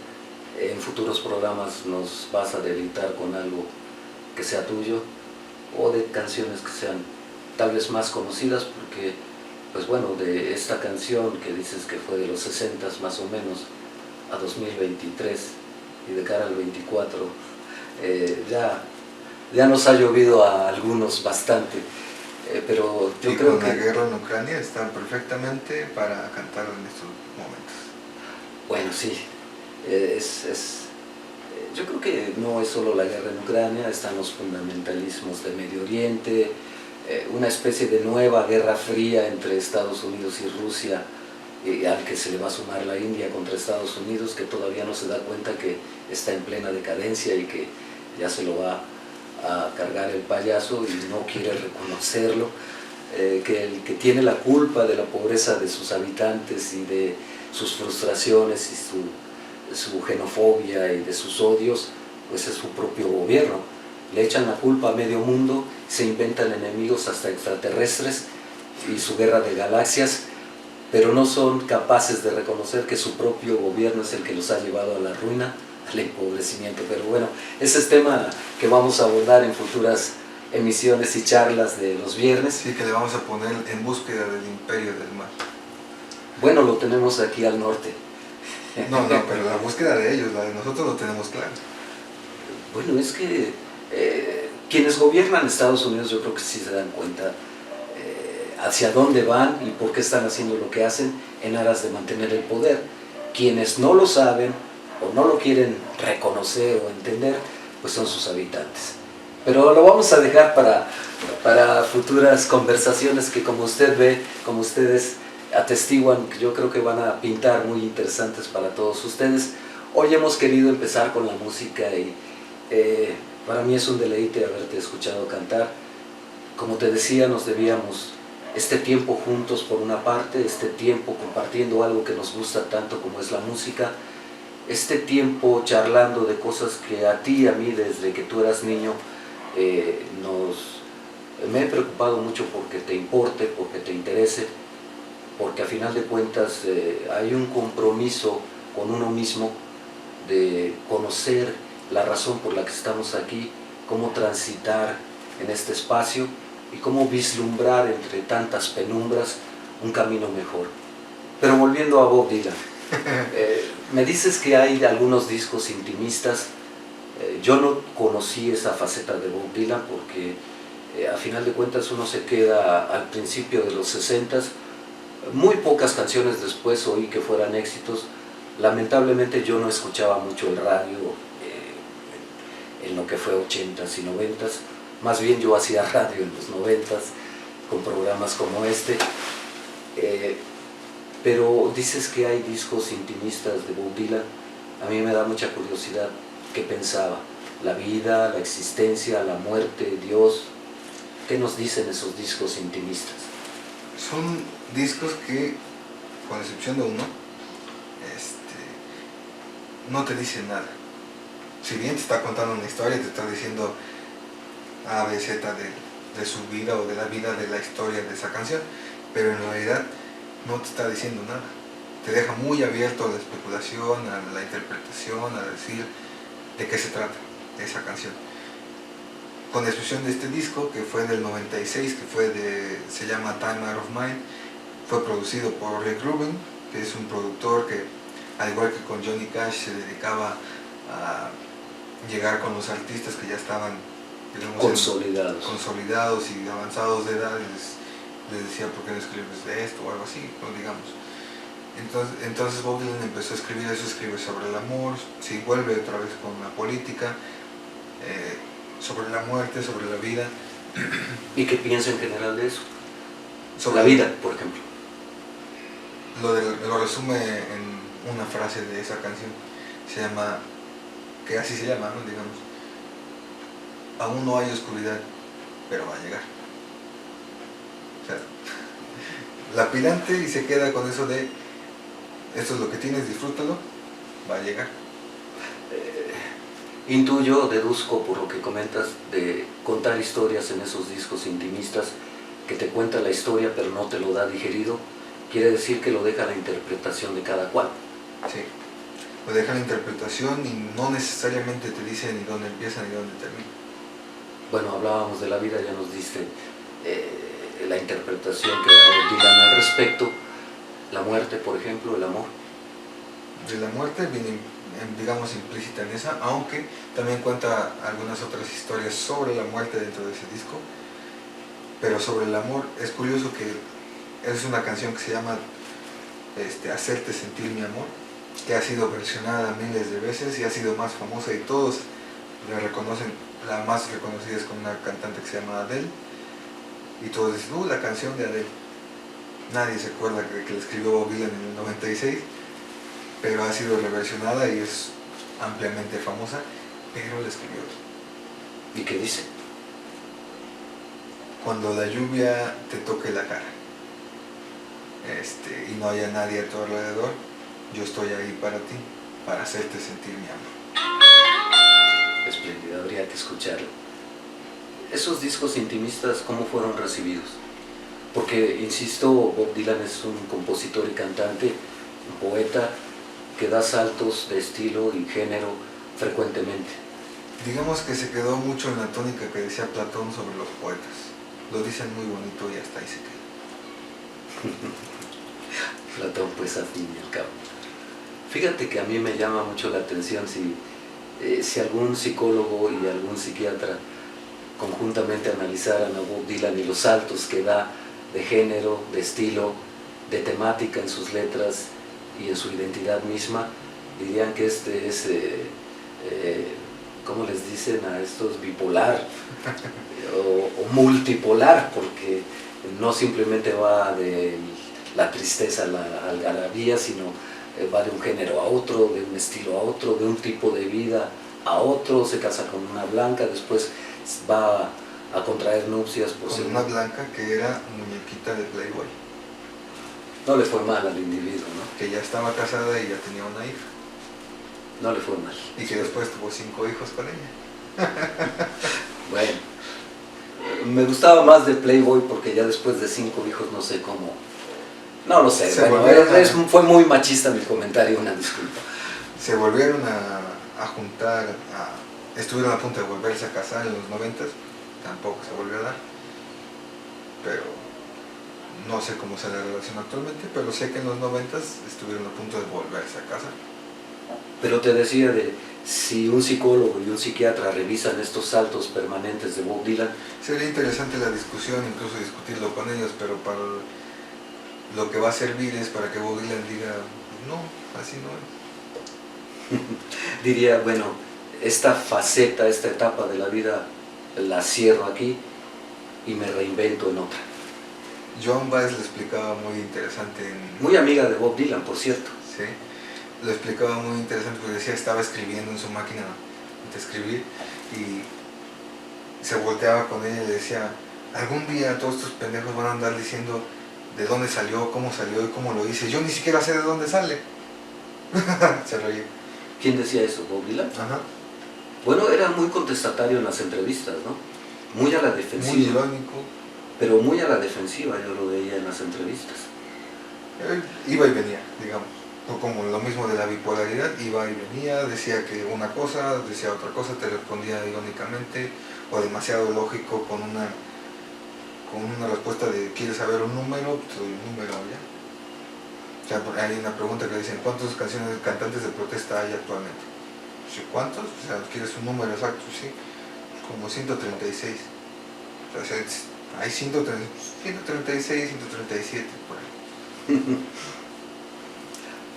En futuros programas nos vas a deleitar con algo que sea tuyo o de canciones que sean tal vez más conocidas, porque pues bueno, de esta canción que dices que fue de los 60s más o menos a 2023 y de cara al 24 ya nos ha llovido a algunos bastante, pero yo y creo con que la guerra en Ucrania están perfectamente para cantar en estos momentos. bueno, sí, yo creo que no es solo la guerra en Ucrania, están los fundamentalismos de Medio Oriente, una especie de nueva guerra fría entre Estados Unidos y Rusia, al que se le va a sumar la India contra Estados Unidos, que todavía no se da cuenta que está en plena decadencia y que ya se lo va a cargar el payaso y no quiere reconocerlo, que el que tiene la culpa de la pobreza de sus habitantes y de sus frustraciones y su xenofobia y de sus odios, pues es su propio gobierno. Le echan la culpa a medio mundo, se inventan enemigos hasta extraterrestres y su guerra de galaxias, pero no son capaces de reconocer que su propio gobierno es el que los ha llevado a la ruina, al empobrecimiento. Pero bueno, ese es tema que vamos a abordar en futuras emisiones y charlas de los viernes. Sí, que le vamos a poner En búsqueda del imperio del mal. Bueno, lo tenemos aquí al norte. No, pero la búsqueda de ellos, la de nosotros lo tenemos claro. Bueno, es que quienes gobiernan Estados Unidos yo creo que sí se dan cuenta hacia dónde van y por qué están haciendo lo que hacen en aras de mantener el poder. Quienes no lo saben o no lo quieren reconocer o entender, pues son sus habitantes. Pero lo vamos a dejar para futuras conversaciones que, como usted ve, como ustedes atestiguan, que yo creo que van a pintar muy interesantes para todos ustedes. Hoy hemos querido empezar con la música y para mí es un deleite haberte escuchado cantar. Como te decía, nos debíamos este tiempo juntos por una parte, este tiempo compartiendo algo que nos gusta tanto como es la música, este tiempo charlando de cosas que a ti y a mí desde que tú eras niño me he preocupado mucho porque te importe, porque te interese, porque a final de cuentas hay un compromiso con uno mismo de conocer la razón por la que estamos aquí, cómo transitar en este espacio y cómo vislumbrar entre tantas penumbras un camino mejor. Pero volviendo a Bob Dylan, me dices que hay algunos discos intimistas. Yo no conocí esa faceta de Bob Dylan porque a final de cuentas uno se queda al principio de los 60s, muy pocas canciones después oí que fueran éxitos. Lamentablemente yo no escuchaba mucho el radio en lo que fue 80s y 90s, más bien yo hacía radio en los 90s con programas como este, pero dices que hay discos intimistas de Bob Dylan. A mí me da mucha curiosidad qué pensaba, la vida, la existencia, la muerte, Dios. ¿Qué nos dicen esos discos intimistas? Son discos que, con excepción de uno, no te dicen nada. Si bien te está contando una historia, te está diciendo A, B, Z de su vida o de la vida de la historia de esa canción, pero en realidad no te está diciendo nada. Te deja muy abierto a la especulación, a la interpretación, a decir de qué se trata esa canción. Con excepción de este disco, que fue del 96, se llama Time Out of Mind, fue producido por Rick Rubin, que es un productor que, al igual que con Johnny Cash, se dedicaba a llegar con los artistas que ya estaban, digamos, consolidados y avanzados de edad, les decía, ¿por qué no escribes de esto? O algo así, ¿no? Digamos. Entonces Bob Dylan empezó a escribir eso, escribe sobre el amor, sí, vuelve otra vez con la política, sobre la muerte, sobre la vida. ¿Y qué piensa en general de eso? Sobre la vida, por ejemplo. Lo resume en una frase de esa canción, se llama, que así se llama, ¿no? Digamos, aún no hay oscuridad, pero va a llegar. O sea, lapidante, y se queda con eso de, esto es lo que tienes, disfrútalo, va a llegar. Intuyo, deduzco por lo que comentas de contar historias en esos discos intimistas, que te cuenta la historia pero no te lo da digerido, quiere decir que lo deja a la interpretación de cada cual. Sí, lo deja a la interpretación y no necesariamente te dice ni dónde empieza ni dónde termina. Bueno, hablábamos de la vida, ya nos diste la interpretación que da Dylan al respecto. La muerte, por ejemplo, el amor. De la muerte viene, digamos, implícita en esa, aunque también cuenta algunas otras historias sobre la muerte dentro de ese disco. Pero sobre el amor, es curioso que es una canción que se llama Hacerte sentir mi amor, que ha sido versionada miles de veces y ha sido más famosa, y todos la reconocen. La más reconocida es con una cantante que se llama Adele, y todos dicen, la canción de Adele. Nadie se acuerda que la escribió Bob Dylan en el 96, pero ha sido reversionada y es ampliamente famosa, pero la escribió. ¿Y qué dice? Cuando la lluvia te toque la cara, y no haya nadie a tu alrededor, yo estoy ahí para ti, para hacerte sentir mi amor. Espléndido, habría que escucharlo. Esos discos intimistas, ¿cómo fueron recibidos? Porque, insisto, Bob Dylan es un compositor y cantante, un poeta que da saltos de estilo y género frecuentemente. Digamos que se quedó mucho en la tónica que decía Platón sobre los poetas. Lo dicen muy bonito y hasta ahí se queda. Platón, pues, al fin y al cabo. Fíjate que a mí me llama mucho la atención si algún psicólogo y algún psiquiatra conjuntamente analizaran a Bob Dylan y los saltos que da de género, de estilo, de temática en sus letras y en su identidad misma, dirían que este es, ¿cómo les dicen a estos? Bipolar o multipolar, porque no simplemente va de la tristeza a la algarabía, sino va de un género a otro, de un estilo a otro, de un tipo de vida a otro, se casa con una blanca, después va a contraer nupcias por con ser una blanca que era muñequita de Playboy. No le fue mal al individuo, ¿no? Que ya estaba casada y ya tenía una hija. No le fue mal. Y que después tuvo 5 hijos con ella. Bueno, me gustaba más de Playboy porque ya después de 5 hijos no sé cómo. No lo sé, bueno, fue muy machista mi comentario, una disculpa. Se volvieron a juntar, estuvieron a punto de volverse a casar en los 90, tampoco se volvió a dar. Pero no sé cómo está la relación actualmente, pero sé que en los 90 estuvieron a punto de volverse a casar. Pero te decía de si un psicólogo y un psiquiatra revisan estos saltos permanentes de Bob Dylan. Sería interesante la discusión, incluso discutirlo con ellos, pero para lo que va a servir es para que Bob Dylan diga, no, así no es. Diría, bueno, esta faceta, esta etapa de la vida la cierro aquí y me reinvento en otra. Joan Baez lo explicaba muy interesante. Muy amiga de Bob Dylan, por cierto. Sí, lo explicaba muy interesante porque decía, estaba escribiendo en su máquina de escribir y se volteaba con ella y le decía, algún día todos estos pendejos van a andar diciendo de dónde salió, cómo salió y cómo lo hice. Yo ni siquiera sé de dónde sale. Se reía. ¿Quién decía eso? ¿Bob Dylan? Ajá. Bueno, era muy contestatario en las entrevistas, ¿no? Muy a la defensiva. Muy irónico. Pero muy a la defensiva, yo lo veía en las entrevistas. Iba y venía, digamos. O como lo mismo de la bipolaridad, iba y venía, decía que una cosa, decía otra cosa, te respondía irónicamente o demasiado lógico con una respuesta de ¿quieres saber un número? Te doy un número ya. O sea, hay una pregunta que dicen ¿cuántas cantantes de protesta hay actualmente? ¿Cuántos? O sea, ¿quieres un número exacto? Sí, como 136. O sea, hay 136, 137 por ahí.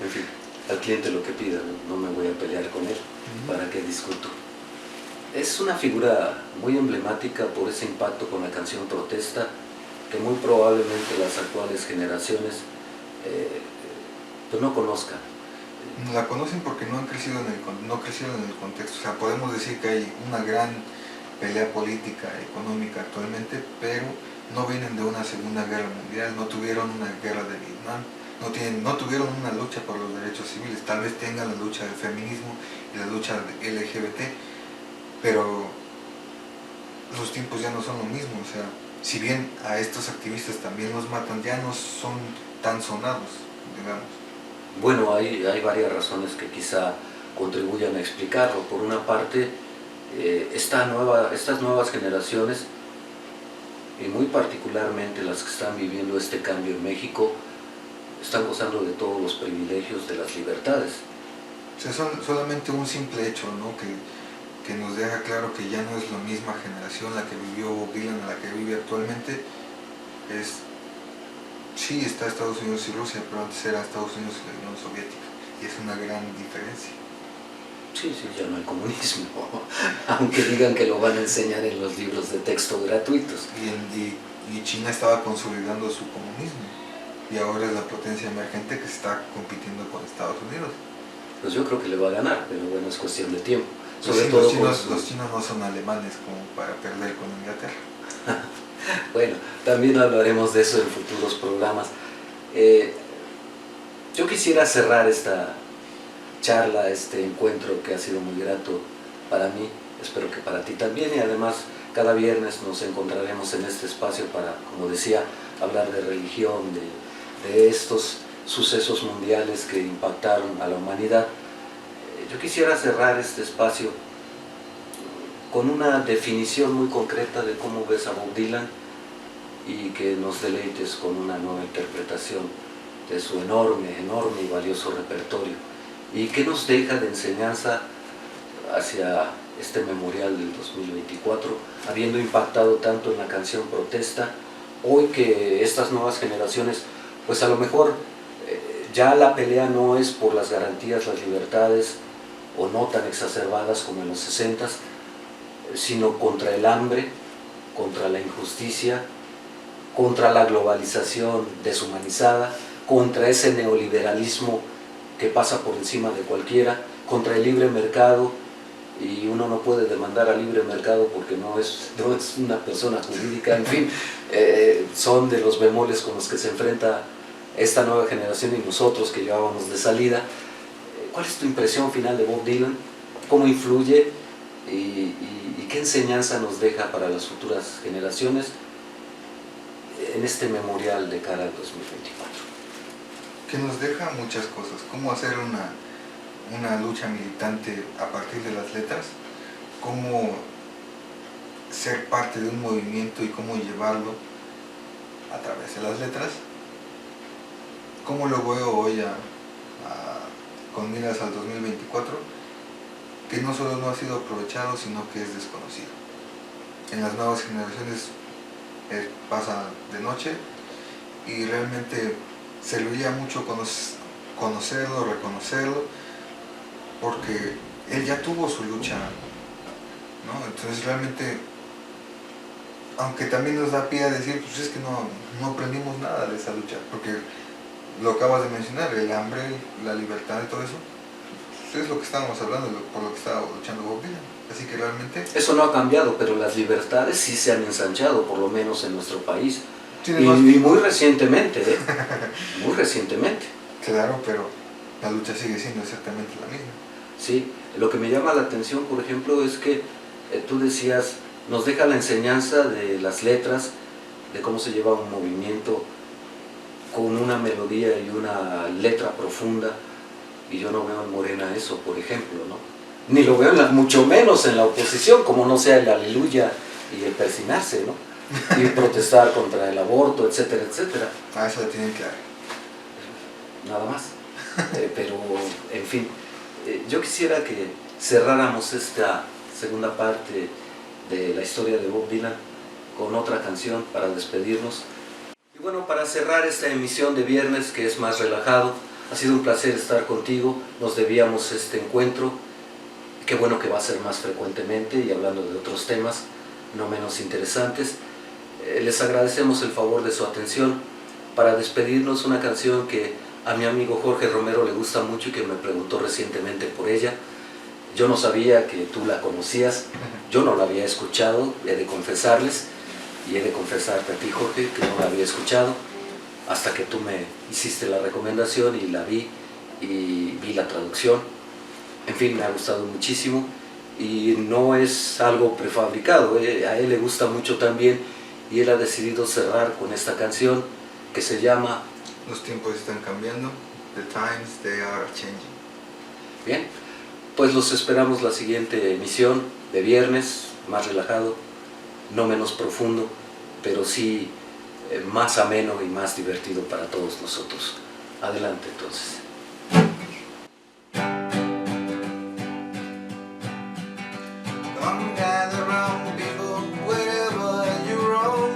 En fin, al cliente lo que pida, no me voy a pelear con él, ¿para qué discuto? Es una figura muy emblemática por ese impacto con la canción Protesta, que muy probablemente las actuales generaciones pues no conozcan. No la conocen porque no han crecido no crecieron en el contexto. O sea, podemos decir que hay una gran pelea política, económica actualmente, pero no vienen de una Segunda Guerra Mundial, no tuvieron una guerra de Vietnam, no tuvieron una lucha por los derechos civiles. Tal vez tengan la lucha del feminismo y la lucha LGBT, pero los tiempos ya no son lo mismo. O sea, si bien a estos activistas también los matan, ya no son tan sonados, digamos. Bueno, hay varias razones que quizá contribuyan a explicarlo. Por una parte, estas nuevas generaciones, y muy particularmente las que están viviendo este cambio en México, están gozando de todos los privilegios de las libertades. O sea, solamente un simple hecho, ¿no? que nos deja claro que ya no es la misma generación la que vivió Bob Dylan a la que vive actualmente. Sí, está Estados Unidos y Rusia, pero antes era Estados Unidos y la Unión Soviética, y es una gran diferencia. Sí, ya no hay comunismo, aunque digan que lo van a enseñar en los libros de texto gratuitos. Y China estaba consolidando su comunismo, y ahora es la potencia emergente que está compitiendo con Estados Unidos. Pues yo creo que le va a ganar, pero bueno, es cuestión de tiempo. Sobre todo los chinos no son alemanes como para perder con Inglaterra. Bueno, también hablaremos de eso en futuros programas. Yo quisiera cerrar esta charla, este encuentro que ha sido muy grato para mí, espero que para ti también, y además cada viernes nos encontraremos en este espacio para, como decía, hablar de religión, de estos sucesos mundiales que impactaron a la humanidad. Yo quisiera cerrar este espacio con una definición muy concreta de cómo ves a Bob Dylan, y que nos deleites con una nueva interpretación de su enorme y valioso repertorio, y que nos deja de enseñanza hacia este memorial del 2024, habiendo impactado tanto en la canción Protesta, hoy que estas nuevas generaciones, pues a lo mejor ya la pelea no es por las garantías, las libertades, o no tan exacerbadas como en los 60s, sino contra el hambre, contra la injusticia, contra la globalización deshumanizada, contra ese neoliberalismo que pasa por encima de cualquiera, contra el libre mercado, y uno no puede demandar al libre mercado porque no es una persona jurídica. En fin, son de los bemoles con los que se enfrenta esta nueva generación y nosotros que llevábamos de salida. ¿Cuál es tu impresión final de Bob Dylan? ¿Cómo influye y qué enseñanza nos deja para las futuras generaciones en este memorial de cara al 2024? Que nos deja muchas cosas, cómo hacer una lucha militante a partir de las letras, cómo ser parte de un movimiento y cómo llevarlo a través de las letras, cómo lo veo hoy con miras al 2024, que no solo no ha sido aprovechado, sino que es desconocido. En las nuevas generaciones pasa de noche, y realmente serviría mucho conocerlo, reconocerlo, porque él ya tuvo su lucha, ¿no? Entonces realmente, aunque también nos da pie a decir, pues es que no aprendimos nada de esa lucha, porque lo acabas de mencionar, el hambre, la libertad y todo eso, pues es lo que estábamos hablando, por lo que estaba luchando Bob Dylan. Así que realmente... Eso no ha cambiado, pero las libertades sí se han ensanchado, por lo menos en nuestro país. Y muy recientemente, muy recientemente. Claro, pero la lucha sigue siendo exactamente la misma. Sí, lo que me llama la atención, por ejemplo, es que tú decías, nos deja la enseñanza de las letras, de cómo se lleva un movimiento con una melodía y una letra profunda, y yo no veo en Morena eso, por ejemplo, ¿no? Ni lo veo mucho menos en la oposición, como no sea el aleluya y el persinarse, ¿no? Y protestar contra el aborto, etcétera, etcétera. Eso lo tienen claro. Nada más. Pero, en fin, yo quisiera que cerráramos esta segunda parte de la historia de Bob Dylan con otra canción para despedirnos. Y bueno, para cerrar esta emisión de viernes, que es más relajado, Ha sido un placer estar contigo, nos debíamos este encuentro. Qué bueno que va a ser más frecuentemente y hablando de otros temas no menos interesantes. Les agradecemos el favor de su atención. Para despedirnos, una canción que a mi amigo Jorge Romero le gusta mucho y que me preguntó recientemente por ella. Yo no sabía que tú la conocías, yo no la había escuchado, he de confesarles, y he de confesarte a ti, Jorge, que no la había escuchado, hasta que tú me hiciste la recomendación y la vi, y vi la traducción. En fin, me ha gustado muchísimo, y no es algo prefabricado, a él le gusta mucho también, y él ha decidido cerrar con esta canción que se llama... Los tiempos están cambiando, the times they are changing. Bien, pues los esperamos la siguiente emisión de viernes, más relajado, no menos profundo, pero sí más ameno y más divertido para todos nosotros. Adelante entonces. Come gather round people wherever you roam,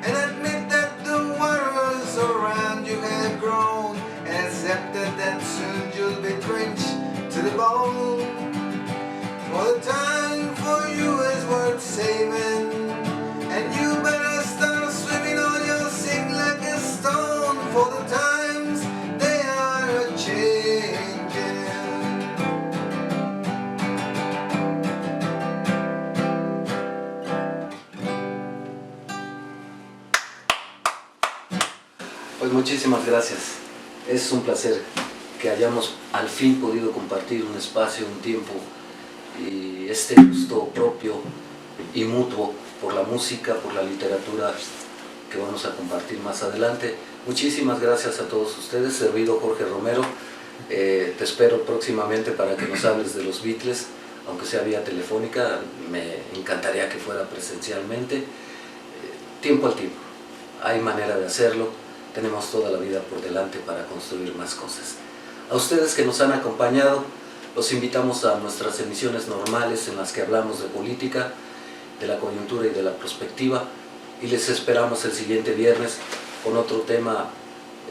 and admit that the waters around you have grown, and accepted that soon you'll be drenched to the bone. For the time for you is worth saving, and you better start swimming or you'll sink like a stone. For the times they are changing. Pues muchísimas gracias. Es un placer que hayamos al fin podido compartir un espacio, un tiempo y este gusto propio y mutuo por la música, por la literatura que vamos a compartir más adelante. Muchísimas gracias a todos ustedes, servido Jorge Romero. Te espero próximamente para que nos hables de los Beatles, aunque sea vía telefónica, me encantaría que fuera presencialmente. Tiempo al tiempo, hay manera de hacerlo, tenemos toda la vida por delante para construir más cosas. A ustedes que nos han acompañado, los invitamos a nuestras emisiones normales en las que hablamos de política, de la coyuntura y de la perspectiva, y les esperamos el siguiente viernes con otro tema,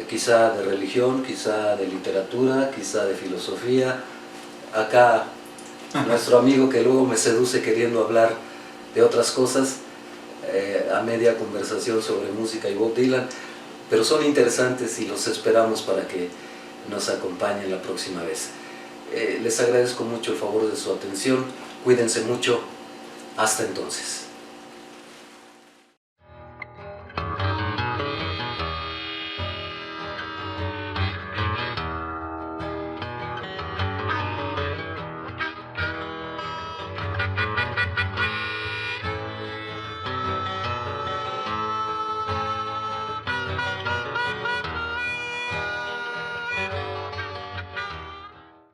quizá de religión, quizá de literatura, quizá de filosofía. Acá nuestro amigo que luego me seduce queriendo hablar de otras cosas, a media conversación sobre música y Bob Dylan, pero son interesantes y los esperamos para que nos acompañen la próxima vez. Les agradezco mucho el favor de su atención, cuídense mucho, hasta entonces.